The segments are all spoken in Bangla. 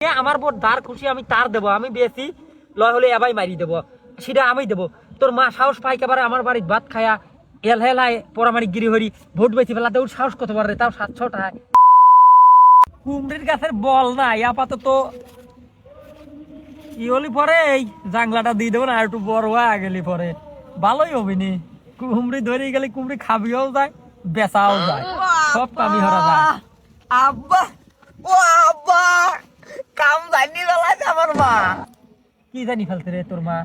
আমার বোর দার খুশি আমি তার দেবো, আমি বেশি লয় হলে এবাই মারি দেবো, সেটা আমি দেবো। তোর মা সাহস পাই একেবারে আমার বাড়ির ভাত খায়া এল হেলায় পরামারি গিরি হরি ভোট বেশি ফেলাতে ওর সাহস কত পারে, তাও 700 টাকায়। কুমড়ির গাছের বল নাই আপাতত, ই হলি পরে এই জাংলাটা দিয়ে দেবো না, আর একটু বড় হয়ে গেলি পরে ভালোই হবি নি। কুমড়ি ধরে গেলে কুমড়ি খাবিও যায় বেচাও যায়, সব কামি হরা যায়। আব্বা ও আব্বা কাম জানি বেলাতে আমার মা কি জানি ফেলতে রে তোর মা?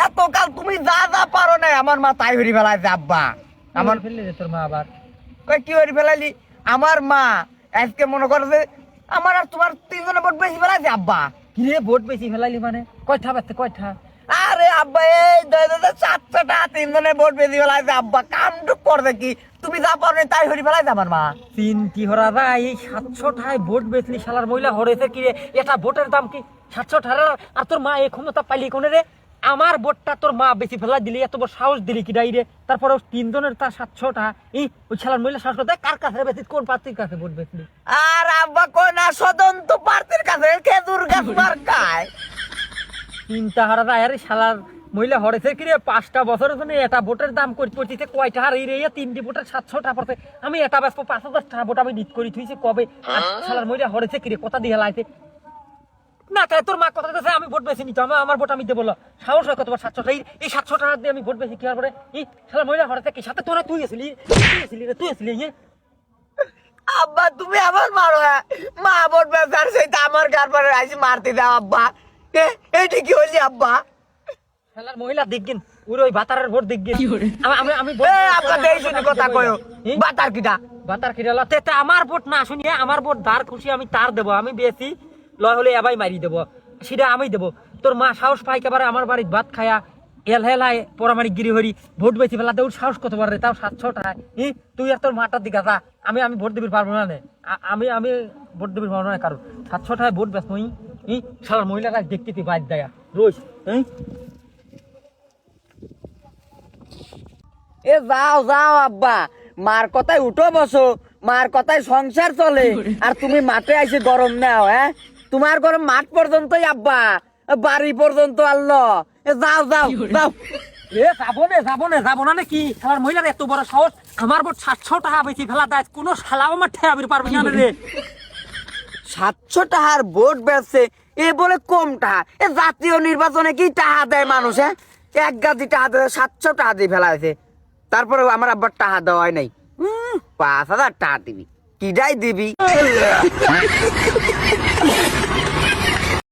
এত কাল তুমি যা যা পারো না আমার মা তাই হরি ফেলাইছে আব্বা। আমার ফেললি রে তোর মা আবার? কই কি হরি ফেলাইলি? আমার মা আজকে মনে করছে আমার আর তোমার তিনজনে ভোট বেশি ফেলাইছে আব্বা। কি রে ভোট বেশি ফেলাইলি মানে? কয়টা বাজতে কয়টা? আরে আব্বা এই 700টা তিনজনে ভোট বেশি ফেলাইছে আব্বা। কামটুক করবে কি তুমি যা পারো না তাই হরি ফেলাইছে আমার মা। চিন্তি হরা যায় এই 700 টাকায় ভোট বেচলি শালার মহিলা হরেছে কি রে? এটা ভোটের দাম কি 700 টাকা? আর তোর মা এই ক্ষমতা পাইলি কোনে রে? আমার ভোটটা তোর মা বেশি ফেলা দিলি, এত বড় সাহস দিলি কি ডাইরে? তারপরে তিনজনের তার 700 টাকা, এই ওই শালার মহিলা সাহস করতে কার কাছে বেশি, কোন প্রার্থীর কাছে ভোট বেচলি? আর আব্বা কই না স্বতন্ত্র প্রার্থীর কাছে খেজুর গাছ মার্কায়। চিন্তা হারা যায় আরে শালার মহিলা হরেছে কি রে? 5টা বছরের জন্য এটা ভোটের দাম করে পড়তেছে কয়টা? আর এই রে 3টি ভোটের 700 টাকা পড়ছে। আমি এটা বেচবো 5000 টাকা ভোট আমি নিট করি থুইছে কবে? আর শালার মহিলা হরেছে কি রে? কথা দিয়ে লাইছে না, তাই তোর মা কথা দিতেছে আমি ভোট বেশি নিতে, আমার ভোট আমি দেবো। সাহস হয় কতবার 700 টাকা? এই 700 টাকা দিয়ে আমি ভোট বেশি কি করে? এই শালা মহিলা হরেছে কি সাথে তোরা? তুই আসলি তুই আসলি আব্বা তুমি আমার মারো, মা ভোট বেচার সেটা আমার গার পরে আইসি মারতে দাও আব্বা। এইটা কি হয়েছে আব্বা? শালার মহিলা দেখগিন ওর ওই বাতারের ভোট দেখগিন। আমি আমি আব্বা দেই শুনি কথা কয়ো বাতার কিটা বাতার কিডালা তে আমার ভোট না শুনিয়ে আমার ভোট দার খুশি আমি তার দেবো, আমি বেশি লয় হলে এবাই মারি দেবো, সেটা আমি দেবো। তোর মা সাহস পাই একেবারে আমার বাড়ির ভাত খায়া এল হেলায় পরামারি গিরি হরি ভোট বেশি ফেলাতে ওর সাহস কত পারে, তাও 700 টাকায়। তুই আর তোর মাটার দিকে যা, আমি আমি ভোট দিবি পারবো না নে, আমি আমি ভোট দিবি পারবো না। কারণ 700 টাকায় ভোট বেশ নই। সারা মহিলারা দেখতে তুই বাদ দেয়া রোজ। এ যাও যাও আব্বা, মার কথায় উঠো বসো, মার কথায় সংসার চলে। আর তুমি মাঠে আইসে গরম নাও, তোমার গরম মাঠ পর্যন্তই আব্বা, বাড়ি পর্যন্ত আল্লাহ। যাও যাও যাও। এ যাবো না নাকি? শালার মহিলার এত বড় সাহস আমার ভোট 700 টাকা বেশি ফেলা দেয়, কোনো শালাও আমার ঠেয়াবির পারবি না রে। 700 টাকার ভোট বেচছে এ বলে কম টাকা? এ জাতীয় নির্বাচনে কি টাকা দেয় মানুষ? এক গাদি টাকা দেয়, 700 টাকা দিয়ে ফেলা হয়েছে। তারপরে আমার আব্বার টাকা দেওয়া হয় নাই। 5000 টাকা দিবি, কিডাই দিবি?